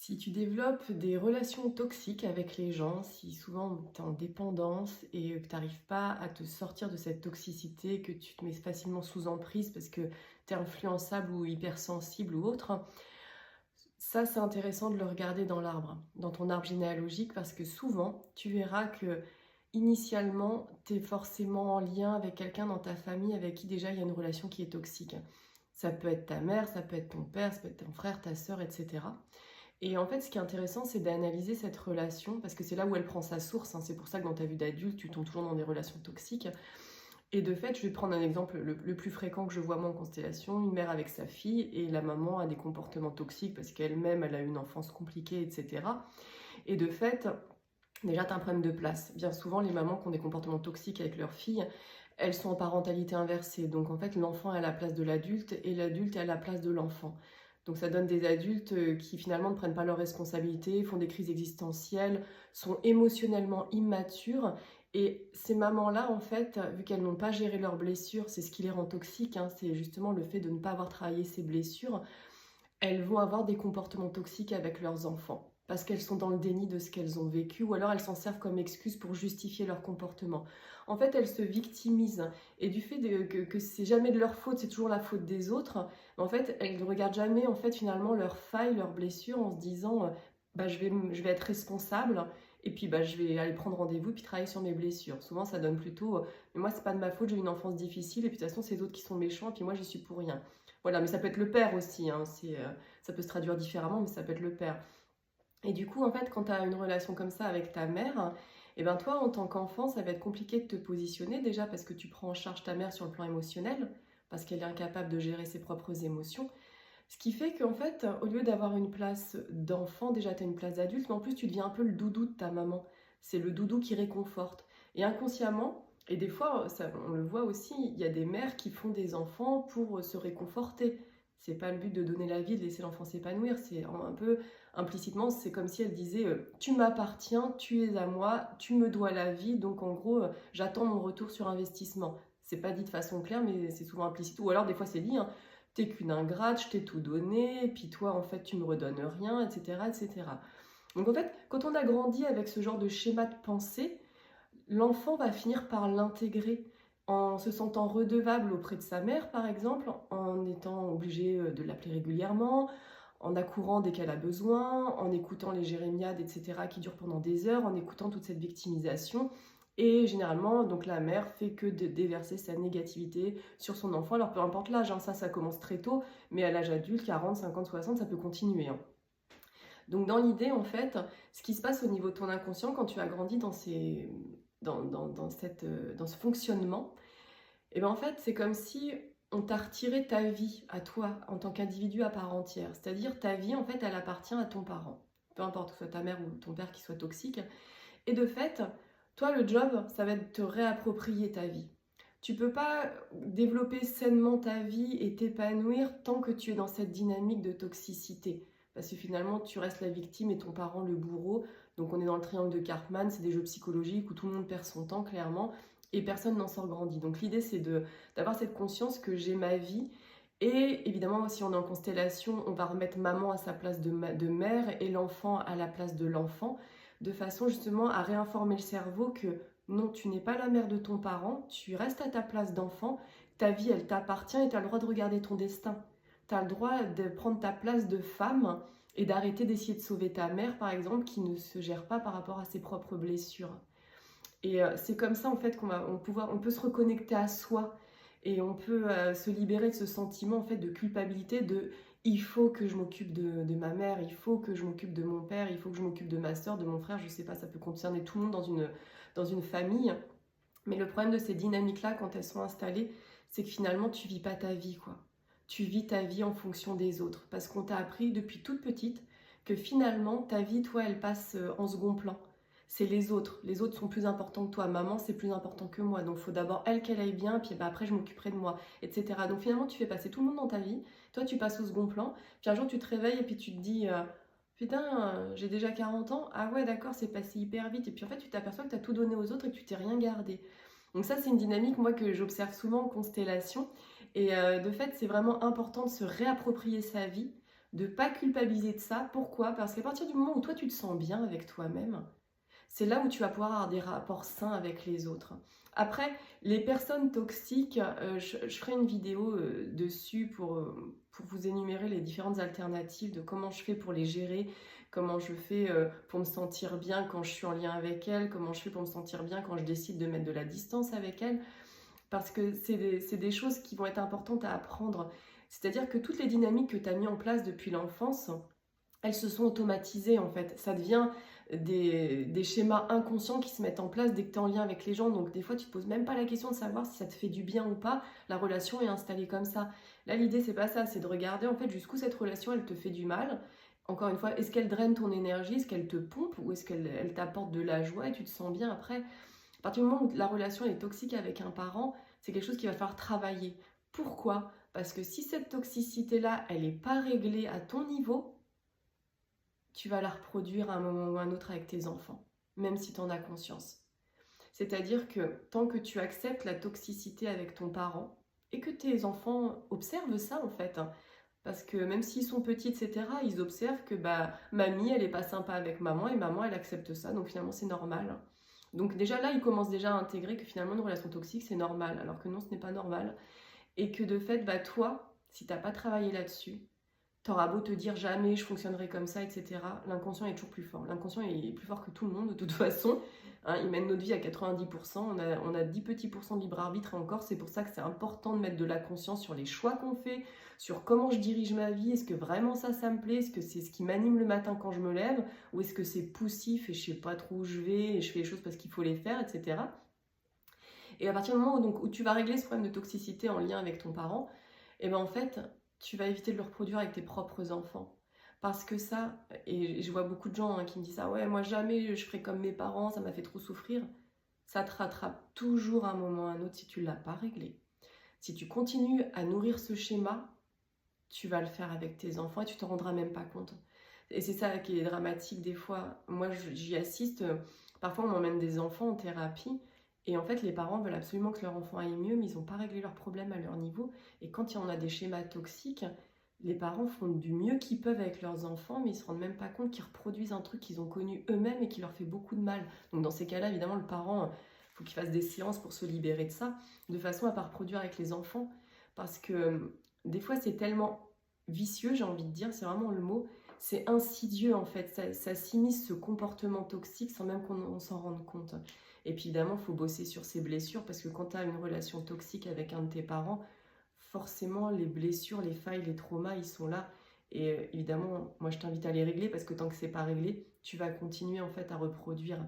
Si tu développes des relations toxiques avec les gens, si souvent tu es en dépendance et que tu n'arrives pas à te sortir de cette toxicité, que tu te mets facilement sous emprise parce que tu es influençable ou hypersensible ou autre, ça c'est intéressant de le regarder dans l'arbre, dans ton arbre généalogique, parce que souvent tu verras que initialement tu es forcément en lien avec quelqu'un dans ta famille avec qui déjà il y a une relation qui est toxique. Ça peut être ta mère, ça peut être ton père, ça peut être ton frère, ta sœur, etc. Et en fait, ce qui est intéressant, c'est d'analyser cette relation, parce que c'est là où elle prend sa source, hein. C'est pour ça que dans ta vie d'adulte, tu tombes toujours dans des relations toxiques. Et de fait, je vais prendre un exemple le plus fréquent que je vois moi en constellation, une mère avec sa fille, et la maman a des comportements toxiques parce qu'elle-même, elle a eu une enfance compliquée, etc. Et de fait, déjà, tu as un problème de place. Bien souvent, les mamans qui ont des comportements toxiques avec leurs filles, elles sont en parentalité inversée. Donc en fait, l'enfant est à la place de l'adulte et l'adulte est à la place de l'enfant. Donc ça donne des adultes qui finalement ne prennent pas leurs responsabilités, font des crises existentielles, sont émotionnellement immatures. Et ces mamans-là, en fait, vu qu'elles n'ont pas géré leurs blessures, c'est ce qui les rend toxiques, hein, c'est justement le fait de ne pas avoir travaillé ces blessures, elles vont avoir des comportements toxiques avec leurs enfants parce qu'elles sont dans le déni de ce qu'elles ont vécu, ou alors elles s'en servent comme excuse pour justifier leur comportement. En fait, elles se victimisent, et du fait que c'est jamais de leur faute, c'est toujours la faute des autres. En fait, elles ne regardent jamais en fait finalement leurs failles, leurs blessures, en se disant bah, je vais être responsable, et puis bah, je vais aller prendre rendez-vous et puis travailler sur mes blessures. Souvent, ça donne plutôt mais moi, c'est pas de ma faute, j'ai eu une enfance difficile, et puis de toute façon, c'est les autres qui sont méchants, et puis moi, j'y suis pour rien. Voilà, mais ça peut être le père aussi, hein, ça peut se traduire différemment, mais ça peut être le père. Et du coup, en fait, quand tu as une relation comme ça avec ta mère, et ben toi, en tant qu'enfant, ça va être compliqué de te positionner déjà parce que tu prends en charge ta mère sur le plan émotionnel, parce qu'elle est incapable de gérer ses propres émotions. Ce qui fait qu'en fait, au lieu d'avoir une place d'enfant, déjà tu as une place d'adulte, mais en plus tu deviens un peu le doudou de ta maman. C'est le doudou qui réconforte. Et inconsciemment, et des fois, ça, on le voit aussi, il y a des mères qui font des enfants pour se réconforter. C'est pas le but de donner la vie, de laisser l'enfant s'épanouir. C'est un peu implicitement, c'est comme si elle disait tu m'appartiens, tu es à moi, tu me dois la vie, donc en gros, j'attends mon retour sur investissement. C'est pas dit de façon claire, mais c'est souvent implicite. Ou alors, des fois, c'est dit hein, t'es qu'une ingrate, je t'ai tout donné, et puis toi, en fait, tu me redonnes rien, etc., etc. Donc, en fait, quand on a grandi avec ce genre de schéma de pensée, l'enfant va finir par l'intégrer en se sentant redevable auprès de sa mère, par exemple, en étant obligé de l'appeler régulièrement, en accourant dès qu'elle a besoin, en écoutant les jérémiades, etc., qui durent pendant des heures, en écoutant toute cette victimisation. Et généralement, donc la mère fait que de déverser sa négativité sur son enfant. Alors peu importe l'âge, hein, ça commence très tôt, mais à l'âge adulte, 40, 50, 60, ça peut continuer, hein. Donc dans l'idée, en fait, ce qui se passe au niveau de ton inconscient quand tu as grandi dans ce fonctionnement, et ben en fait, c'est comme si on t'a retiré ta vie à toi en tant qu'individu à part entière. C'est-à-dire ta vie, en fait, elle appartient à ton parent. Peu importe que ce soit ta mère ou ton père qui soit toxique. Et de fait, toi, le job, ça va être de te réapproprier ta vie. Tu peux pas développer sainement ta vie et t'épanouir tant que tu es dans cette dynamique de toxicité. Parce que finalement, tu restes la victime et ton parent le bourreau. Donc on est dans le triangle de Karpman, c'est des jeux psychologiques où tout le monde perd son temps clairement et personne n'en sort grandi. Donc l'idée c'est d'avoir cette conscience que j'ai ma vie. Et évidemment, si on est en constellation, on va remettre maman à sa place de mère et l'enfant à la place de l'enfant, de façon justement à réinformer le cerveau que non, tu n'es pas la mère de ton parent, tu restes à ta place d'enfant, ta vie elle t'appartient et tu as le droit de regarder ton destin. Tu as le droit de prendre ta place de femme et d'arrêter d'essayer de sauver ta mère par exemple qui ne se gère pas par rapport à ses propres blessures. Et c'est comme ça en fait on peut se reconnecter à soi et on peut se libérer de ce sentiment en fait de culpabilité de il faut que je m'occupe de ma mère, il faut que je m'occupe de mon père, il faut que je m'occupe de ma soeur, de mon frère, je sais pas, ça peut concerner tout le monde dans une famille. Mais le problème de ces dynamiques-là, quand elles sont installées, c'est que finalement tu vis pas ta vie, quoi. Tu vis ta vie en fonction des autres. Parce qu'on t'a appris depuis toute petite que finalement ta vie, toi, elle passe en second plan. C'est les autres. Les autres sont plus importants que toi. Maman, c'est plus important que moi. Donc, il faut d'abord elle qu'elle aille bien, puis bah, après, je m'occuperai de moi, etc. Donc, finalement, tu fais passer tout le monde dans ta vie. Toi, tu passes au second plan. Puis un jour, tu te réveilles et puis tu te dis putain, j'ai déjà 40 ans. Ah ouais, d'accord, c'est passé hyper vite. Et puis en fait, tu t'aperçois que tu as tout donné aux autres et que tu t'es rien gardé. Donc, ça, c'est une dynamique, moi, que j'observe souvent en constellation. Et de fait, c'est vraiment important de se réapproprier sa vie, de pas culpabiliser de ça. Pourquoi? Parce qu'à partir du moment où toi tu te sens bien avec toi-même, c'est là où tu vas pouvoir avoir des rapports sains avec les autres. Après, les personnes toxiques, je ferai une vidéo dessus pour vous énumérer les différentes alternatives de comment je fais pour les gérer, comment je fais pour me sentir bien quand je suis en lien avec elles, comment je fais pour me sentir bien quand je décide de mettre de la distance avec elles, parce que c'est des choses qui vont être importantes à apprendre. C'est-à-dire que toutes les dynamiques que tu as mis en place depuis l'enfance, elles se sont automatisées en fait. Ça devient des schémas inconscients qui se mettent en place dès que tu es en lien avec les gens. Donc des fois, tu te poses même pas la question de savoir si ça te fait du bien ou pas. La relation est installée comme ça. Là, l'idée, c'est pas ça. C'est de regarder en fait jusqu'où cette relation, elle te fait du mal. Encore une fois, est-ce qu'elle draine ton énergie? Est-ce qu'elle te pompe? Ou est-ce qu'elle t'apporte de la joie et tu te sens bien après? À partir du moment où la relation est toxique avec un parent, c'est quelque chose qu'il va falloir travailler. Pourquoi? Parce que si cette toxicité-là, elle n'est pas réglée à ton niveau, tu vas la reproduire à un moment ou à un autre avec tes enfants, même si tu en as conscience. C'est-à-dire que tant que tu acceptes la toxicité avec ton parent et que tes enfants observent ça en fait, hein, parce que même s'ils sont petits, etc., ils observent que mamie, elle n'est pas sympa avec maman et maman, elle accepte ça, donc finalement c'est normal. Donc déjà là, ils commencent déjà à intégrer que finalement une relation toxique, c'est normal, alors que non, ce n'est pas normal. Et que de fait, toi, si tu n'as pas travaillé là-dessus, t'auras beau te dire jamais je fonctionnerai comme ça, etc. L'inconscient est toujours plus fort. L'inconscient est plus fort que tout le monde de toute façon. Hein, il mène notre vie à 90%. On a 10 petits pourcents de libre arbitre et encore, c'est pour ça que c'est important de mettre de la conscience sur les choix qu'on fait, sur comment je dirige ma vie. Est-ce que vraiment ça me plaît? Est-ce que c'est ce qui m'anime le matin quand je me lève? Ou est-ce que c'est poussif et je sais pas trop où je vais et je fais les choses parce qu'il faut les faire, etc. Et à partir du moment où tu vas régler ce problème de toxicité en lien avec ton parent, et en fait, tu vas éviter de le reproduire avec tes propres enfants. Parce que ça, et je vois beaucoup de gens qui me disent ah ouais, moi jamais je ferai comme mes parents, ça m'a fait trop souffrir. Ça te rattrape toujours à un moment ou à un autre si tu ne l'as pas réglé. Si tu continues à nourrir ce schéma, tu vas le faire avec tes enfants et tu t'en rendras même pas compte. Et c'est ça qui est dramatique des fois. Moi, j'y assiste. Parfois, on m'emmène des enfants en thérapie. Et en fait, les parents veulent absolument que leur enfant aille mieux, mais ils n'ont pas réglé leurs problèmes à leur niveau. Et quand il y en a des schémas toxiques, les parents font du mieux qu'ils peuvent avec leurs enfants, mais ils ne se rendent même pas compte qu'ils reproduisent un truc qu'ils ont connu eux-mêmes et qui leur fait beaucoup de mal. Donc dans ces cas-là, évidemment, le parent, il faut qu'il fasse des séances pour se libérer de ça, de façon à ne pas reproduire avec les enfants. Parce que des fois, c'est tellement vicieux, j'ai envie de dire, c'est vraiment le mot, c'est insidieux en fait, ça s'immisce ce comportement toxique sans même qu'on s'en rende compte. Et puis évidemment, il faut bosser sur ces blessures parce que quand tu as une relation toxique avec un de tes parents, forcément les blessures, les failles, les traumas, ils sont là. Et évidemment, moi je t'invite à les régler parce que tant que c'est pas réglé, tu vas continuer en fait à reproduire.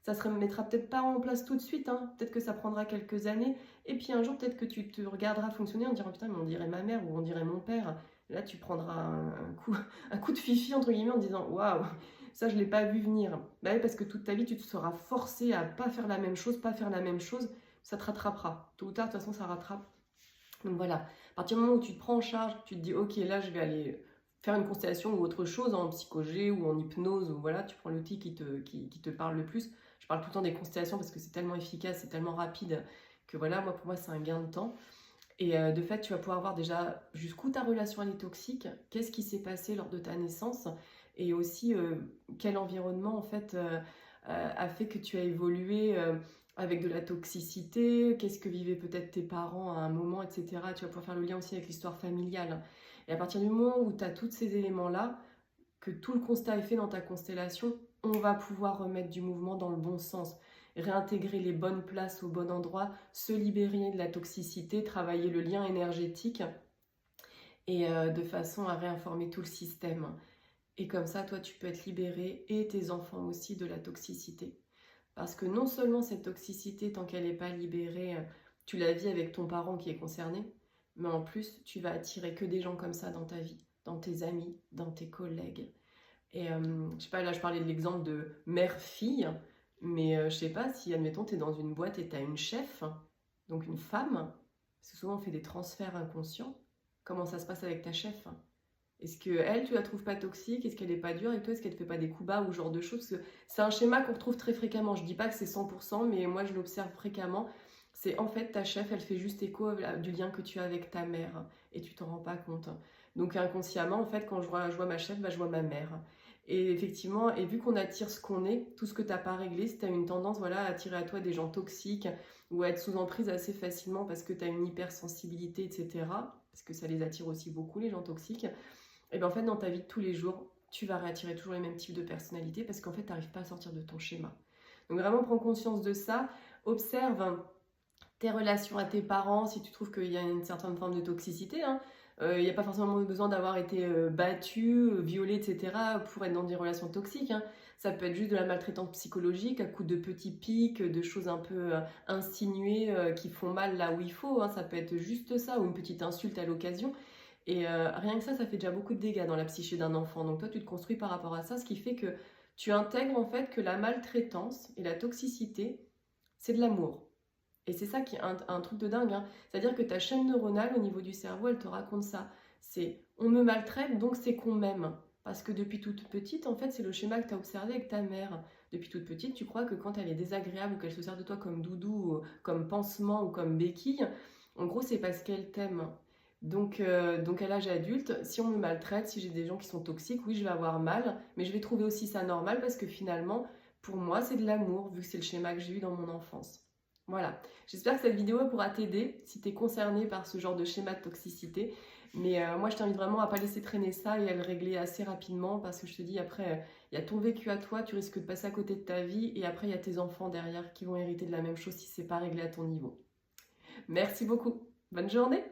Ça se remettra peut-être pas en place tout de suite, hein. Peut-être que ça prendra quelques années. Et puis un jour, peut-être que tu te regarderas fonctionner en disant putain, mais on dirait ma mère ou on dirait mon père. Là, tu prendras un coup de fifi entre guillemets en disant waouh, ça je l'ai pas vu venir. Bah oui, parce que toute ta vie, tu te seras forcé à pas faire la même chose, ça te rattrapera. Tôt ou tard, de toute façon, ça rattrape. Donc voilà, à partir du moment où tu te prends en charge, tu te dis ok, là je vais aller faire une constellation ou autre chose en psychogé ou en hypnose, ou voilà, tu prends l'outil qui te parle le plus. Je parle tout le temps des constellations parce que c'est tellement efficace, c'est tellement rapide que voilà, pour moi c'est un gain de temps. Et de fait, tu vas pouvoir voir déjà jusqu'où ta relation elle est toxique, qu'est-ce qui s'est passé lors de ta naissance, et aussi quel environnement en fait a fait que tu as évolué avec de la toxicité, qu'est-ce que vivaient peut-être tes parents à un moment, etc. Tu vas pouvoir faire le lien aussi avec l'histoire familiale. Et à partir du moment où tu as tous ces éléments-là, que tout le constat est fait dans ta constellation, on va pouvoir remettre du mouvement dans le bon sens, réintégrer les bonnes places au bon endroit, se libérer de la toxicité, travailler le lien énergétique et de façon à réinformer tout le système. Et comme ça, toi, tu peux être libéré et tes enfants aussi de la toxicité. Parce que non seulement cette toxicité, tant qu'elle n'est pas libérée, tu la vis avec ton parent qui est concerné, mais en plus, tu vas attirer que des gens comme ça dans ta vie, dans tes amis, dans tes collègues. Et je sais pas, là je parlais de l'exemple de mère-fille, mais je sais pas si, admettons, tu es dans une boîte et tu as une chef, donc une femme, parce que souvent on fait des transferts inconscients, comment ça se passe avec ta chef? Est-ce que elle, tu la trouves pas toxique? Est-ce qu'elle est pas dure avec toi? Est-ce qu'elle te fait pas des coups bas ou ce genre de choses? Parce que c'est un schéma qu'on retrouve très fréquemment. Je dis pas que c'est 100%, mais moi je l'observe fréquemment. C'est en fait ta chef, elle fait juste écho du lien que tu as avec ta mère et tu t'en rends pas compte. Donc inconsciemment, en fait, quand je vois ma chef, bah, je vois ma mère. Et effectivement, et vu qu'on attire ce qu'on est, tout ce que tu n'as pas réglé, si tu as une tendance voilà, à attirer à toi des gens toxiques ou à être sous emprise assez facilement parce que tu as une hypersensibilité, etc., parce que ça les attire aussi beaucoup, les gens toxiques, et bien en fait, dans ta vie de tous les jours, tu vas réattirer toujours les mêmes types de personnalités parce qu'en fait, tu n'arrives pas à sortir de ton schéma. Donc vraiment, prends conscience de ça, observe tes relations à tes parents, si tu trouves qu'il y a une certaine forme de toxicité, hein. Il n'y a pas forcément besoin d'avoir été battu, violé, etc. pour être dans des relations toxiques, hein. Ça peut être juste de la maltraitance psychologique à coup de petits pics, de choses un peu insinuées qui font mal là où il faut, hein. Ça peut être juste ça ou une petite insulte à l'occasion. Et rien que ça fait déjà beaucoup de dégâts dans la psyché d'un enfant. Donc toi, tu te construis par rapport à ça, ce qui fait que tu intègres en fait que la maltraitance et la toxicité, c'est de l'amour. Et c'est ça qui est un truc de dingue, hein. C'est-à-dire que ta chaîne neuronale au niveau du cerveau, elle te raconte ça. C'est on me maltraite, donc c'est qu'on m'aime. Parce que depuis toute petite, en fait, c'est le schéma que tu as observé avec ta mère. Depuis toute petite, tu crois que quand elle est désagréable ou qu'elle se sert de toi comme doudou, comme pansement ou comme béquille, en gros, c'est parce qu'elle t'aime. Donc à l'âge adulte, si on me maltraite, si j'ai des gens qui sont toxiques, oui, je vais avoir mal, mais je vais trouver aussi ça normal parce que finalement, pour moi, c'est de l'amour, vu que c'est le schéma que j'ai eu dans mon enfance. Voilà, j'espère que cette vidéo pourra t'aider si tu es concerné par ce genre de schéma de toxicité. Mais moi, je t'invite vraiment à pas laisser traîner ça et à le régler assez rapidement parce que je te dis, après, il y a ton vécu à toi, tu risques de passer à côté de ta vie et après, il y a tes enfants derrière qui vont hériter de la même chose si c'est pas réglé à ton niveau. Merci beaucoup, bonne journée!